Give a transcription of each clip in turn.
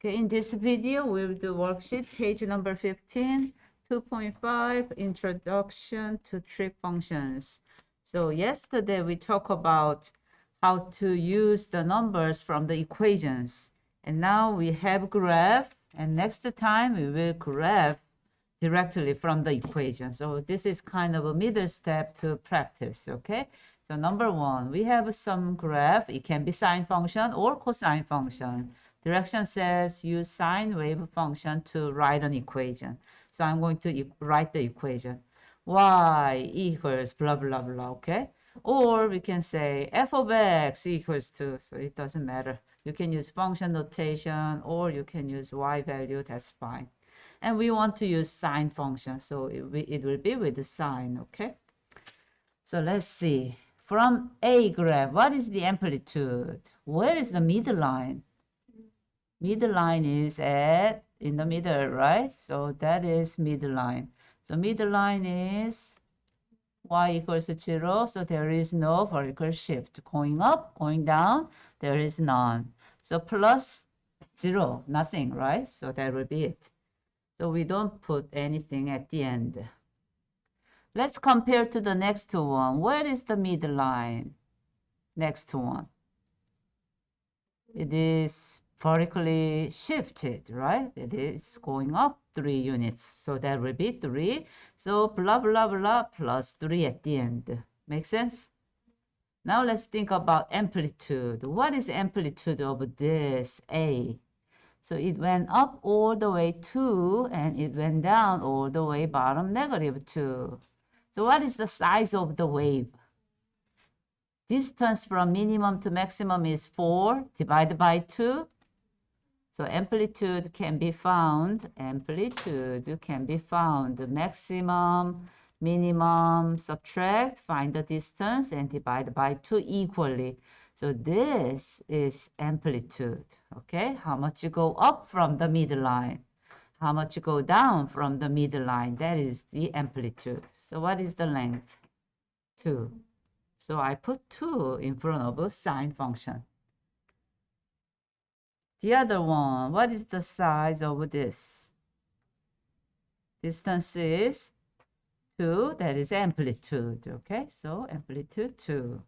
Okay, in this video, we'll do worksheet page number 15, 2.5, Introduction to Trig Functions. So yesterday we talked about how to use the numbers from the equations. And now we have graph, and next time we will graph directly from the equation. So this is kind of a middle step to practice, okay? So number one, we have some graph. It can be sine function or cosine function. Direction says use sine wave function to write an equation. So I'm going to write the equation. Y equals blah, blah, blah, okay? Or we can say f of x equals to, so it doesn't matter. You can use function notation or you can use y value, that's fine. And we want to use sine function, so it will be with the sine, okay? So let's see. From A graph, what is the amplitude? Where is the middle line? Middle line is in the middle, right? So that is middle line. So middle line is y equals 0, so there is no vertical shift. Going up, going down, there is none. So plus 0, nothing, right? So that will be it. So we don't put anything at the end. Let's compare to the next one. Where is the middle line? Next one. It is vertically shifted, right? It is going up 3 units. So that will be 3. So blah, blah, blah, plus 3 at the end. Make sense? Now let's think about amplitude. What is the amplitude of this A? So it went up all the way 2, and it went down all the way bottom -2. So what is the size of the wave? Distance from minimum to maximum is 4 divided by 2. So amplitude can be found. The maximum, minimum, subtract, find the distance, and divide by 2 equally. So this is amplitude, okay? How much you go up from the middle line? How much you go down from the middle line? That is the amplitude. So what is the length? 2. So I put 2 in front of a sine function. The other one, what is the size of this? Distance is 2, that is amplitude, okay? So amplitude 2.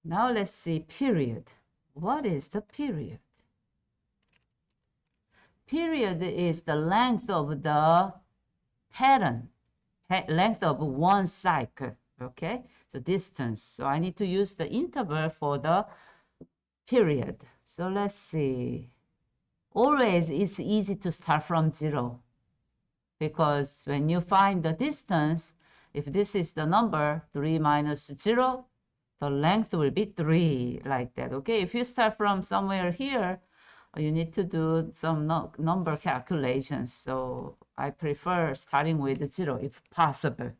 Now let's see period. What is the period? Period is the length of the pattern, length of one cycle, okay? So distance. So I need to use the interval for the period. So let's see. Always it's easy to start from 0, because when you find the distance, if this is the number 3 minus 0, the length will be 3, like that, okay? If you start from somewhere here, you need to do some number calculations. So I prefer starting with 0 if possible.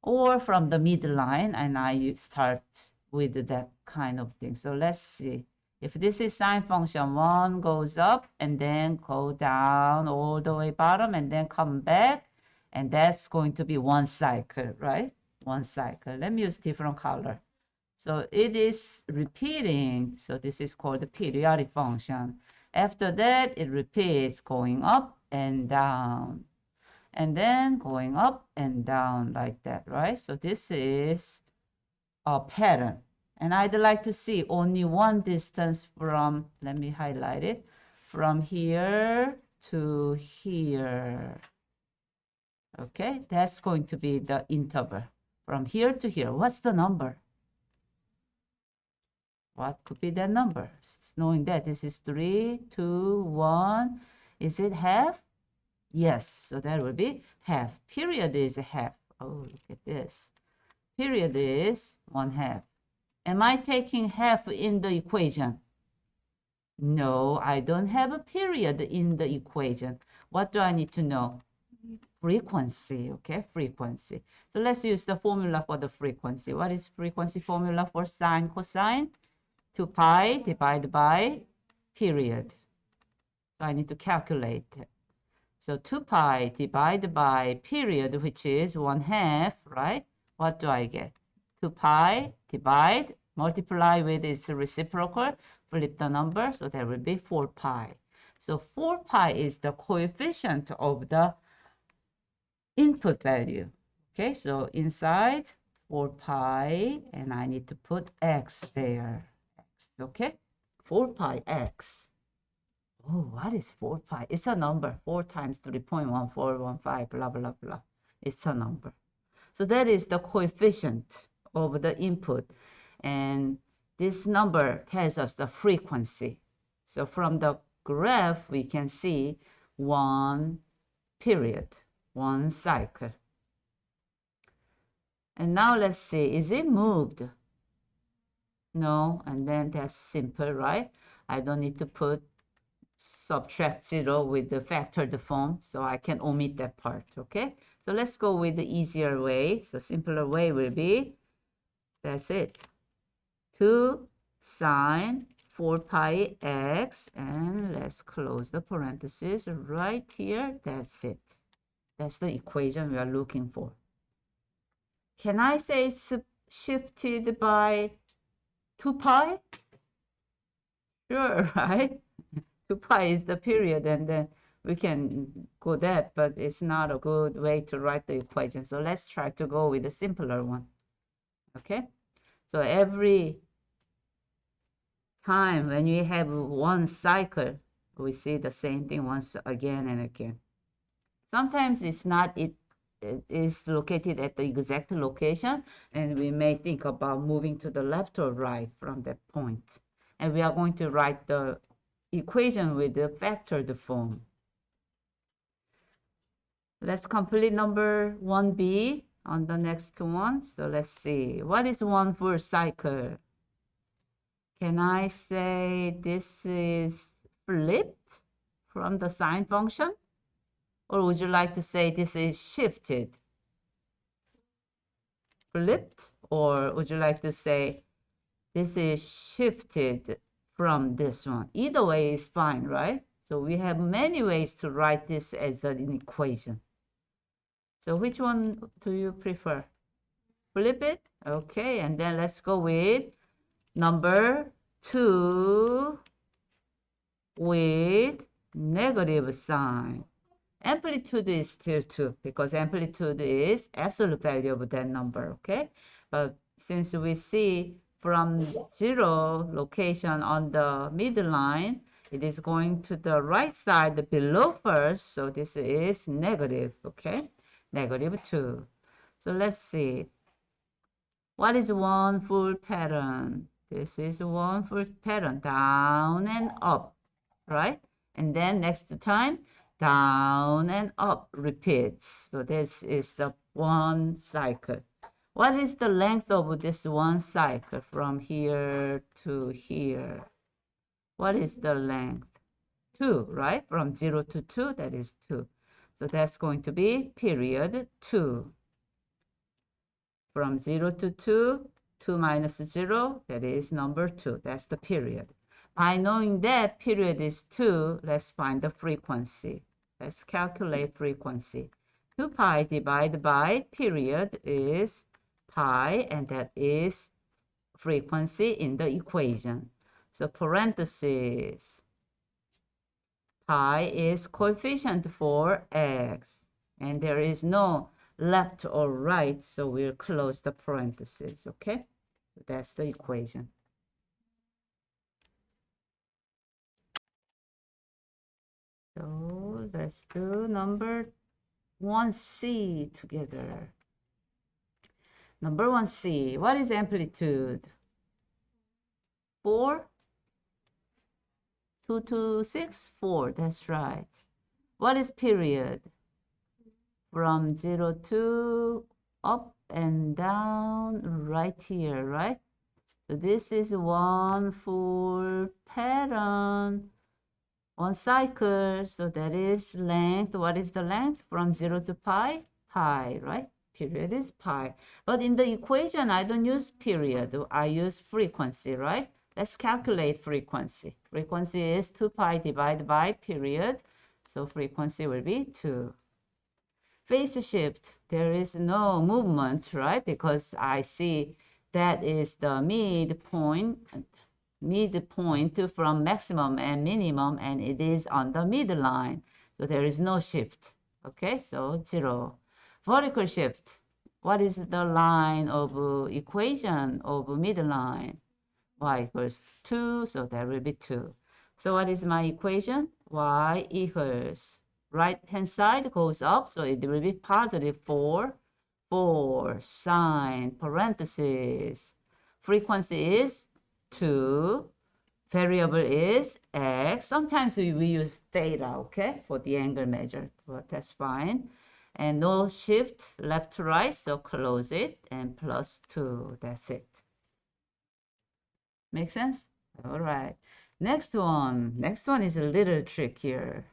Or from the midline, and I start with that kind of thing. So let's see. If this is sine function, 1 goes up and then go down all the way bottom and then come back. And that's going to be one cycle, right? One cycle. Let me use different color. So it is repeating. So this is called the periodic function. After that, it repeats going up and down. And then going up and down like that, right? So this is a pattern. And I'd like to see only one distance from, let me highlight it, from here to here. Okay, that's going to be the interval. From here to here, what's the number? What could be that number? Knowing that this is 3, 2, 1. Is it half? Yes, so that will be half. Period is half. Oh, look at this. Period is 1/2. Am I taking half in the equation? No, I don't have a period in the equation. What do I need to know? Frequency, okay, frequency. So let's use the formula for the frequency. What is frequency formula for sine, cosine? 2 pi divided by period. So I need to calculate it. So 2 pi divided by period, which is 1/2, right? What do I get? 2 pi divide Multiply with its reciprocal, flip the number, so that will be 4 pi. So 4 pi is the coefficient of the input value. Okay, so inside 4 pi, and I need to put x there. X, okay? 4 pi x. Oh, what is 4 pi? It's a number. 4 times 3.1415, blah, blah, blah. It's a number. So that is the coefficient of the input. And this number tells us the frequency. So from the graph, we can see one period, one cycle. And now let's see, is it moved? No, and then that's simple, right? I don't need to put subtract 0 with the factored form, so I can omit that part, okay? So let's go with the easier way. So simpler way will be, that's it, 2 sine 4 pi x, and let's close the parentheses right here. That's it. That's the equation we are looking for. Can I say it's shifted by 2 pi? Sure, right? 2 pi is the period, and then we can go that, but it's not a good way to write the equation. So let's try to go with a simpler one. Okay? So every time when we have one cycle, we see the same thing once again and again. Sometimes it's not, it is located at the exact location, and we may think about moving to the left or right from that point. And we are going to write the equation with the factored form. Let's complete number 1b on the next one. So let's see. What is one full cycle? Can I say this is flipped from the sine function? Or would you like to say this is shifted? Flipped? Or would you like to say this is shifted from this one? Either way is fine, right? So we have many ways to write this as an equation. So which one do you prefer? Flip it? Okay, and then let's go with number 2 with negative sign. Amplitude is still 2 because amplitude is absolute value of that number, okay? But since we see from 0 location on the midline, it is going to the right side below first, so this is negative, okay? Negative 2. So let's see. What is one full pattern? This is one full pattern, down and up, right? And then next time, down and up repeats. So this is the one cycle. What is the length of this one cycle from here to here? What is the length? 2, right? From 0 to 2, that is 2. So that's going to be period 2. From 0 to 2, 2 minus 0, that is number 2. That's the period. By knowing that period is 2, let's find the frequency. Let's calculate frequency. 2 pi divided by period is pi, and that is frequency in the equation. So parentheses, pi is coefficient for x, and there is no left or right, so we'll close the parentheses, okay? That's the equation. So let's do number 1c together. Number 1c, what is amplitude? 4? 2 to 6? 4, that's right. What is period? From 0 to up and down right here, right? So this is one full pattern, one cycle. So that is length. What is the length? From 0 to pi? Pi, right? Period is pi. But in the equation, I don't use period. I use frequency, right? Let's calculate frequency. Frequency is 2 pi divided by period. So frequency will be 2. Phase shift, there is no movement, right? Because I see that is the midpoint from maximum and minimum, and it is on the midline. So there is no shift. Okay, so 0. Vertical shift. What is the line of equation of midline? Y equals 2, so that will be 2. So what is my equation? Y equals, right hand side goes up, so it will be positive 4 sine, parenthesis. Frequency is 2. Variable is x. Sometimes we use theta, okay, for the angle measure, but that's fine. And no shift left to right, so close it, and plus 2, that's it. Make sense? All right. Next one is a little trickier.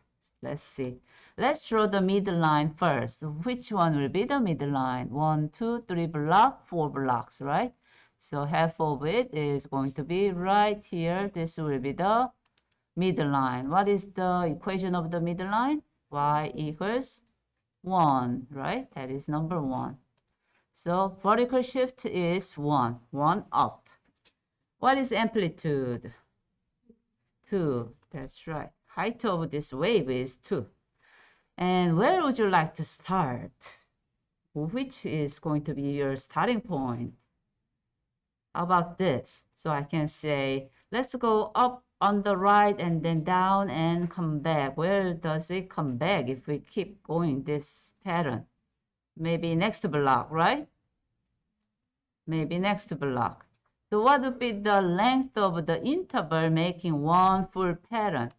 Let's see. Let's draw the midline first. Which one will be the midline? 1, 2, 3 block, 4 blocks, right? So half of it is going to be right here. This will be the midline. What is the equation of the midline? Y equals 1, right? That is number 1. So vertical shift is 1 up. What is amplitude? 2. That's right. Height of this wave is 2. And where would you like to start? Which is going to be your starting point? How about this? So I can say, let's go up on the right and then down and come back. Where does it come back if we keep going this pattern? Maybe next block, right? Maybe next block. So what would be the length of the interval making one full pattern?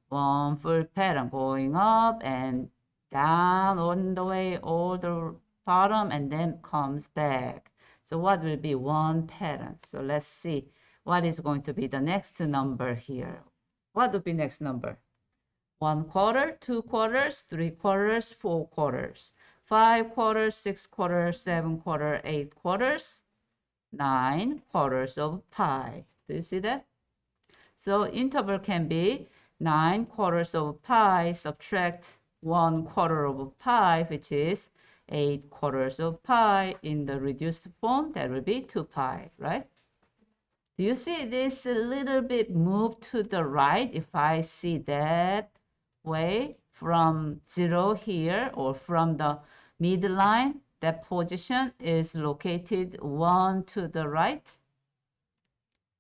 One full pattern going up and down on the way, all the bottom, and then comes back. So what will be one pattern? So let's see what is going to be the next number here. What would be next number? 1/4, 2/4, 3/4, 4/4, 5/4, 6/4, 7/4, 8/4, 9/4 of pi. Do you see that? So interval can be 9/4 of pi, subtract 1/4 of pi, which is 8/4 of pi. In the reduced form, that will be 2 pi, right? Do you see this a little bit move to the right? If I see that way from 0 here, or from the midline, that position is located 1 to the right,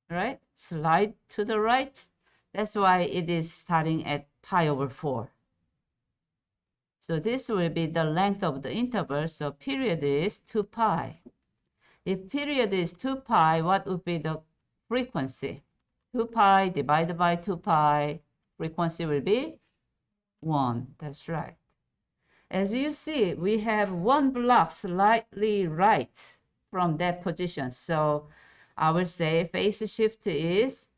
right? Slide to the right. That's why it is starting at pi over 4. So this will be the length of the interval. So period is 2 pi. If period is 2 pi, what would be the frequency? 2 pi divided by 2 pi, frequency will be 1. That's right. As you see, we have one block slightly right from that position. So I will say phase shift is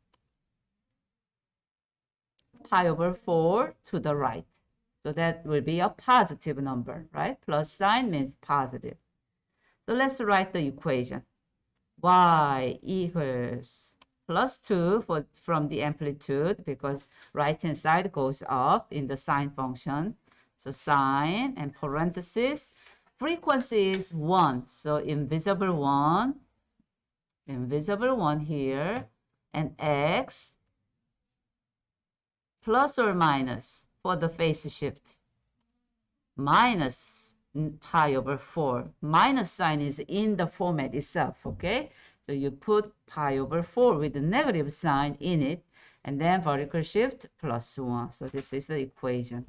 pi over 4 to the right. So that will be a positive number, right? Plus sign means positive. So let's write the equation. Y equals plus 2 from the amplitude, because right-hand side goes up in the sine function. So sine and parenthesis. Frequency is 1. So invisible 1 here. And x plus or minus for the phase shift. Minus pi over 4. Minus sign is in the format itself, okay? So you put pi over 4 with the negative sign in it, and then vertical shift plus 1. So this is the equation.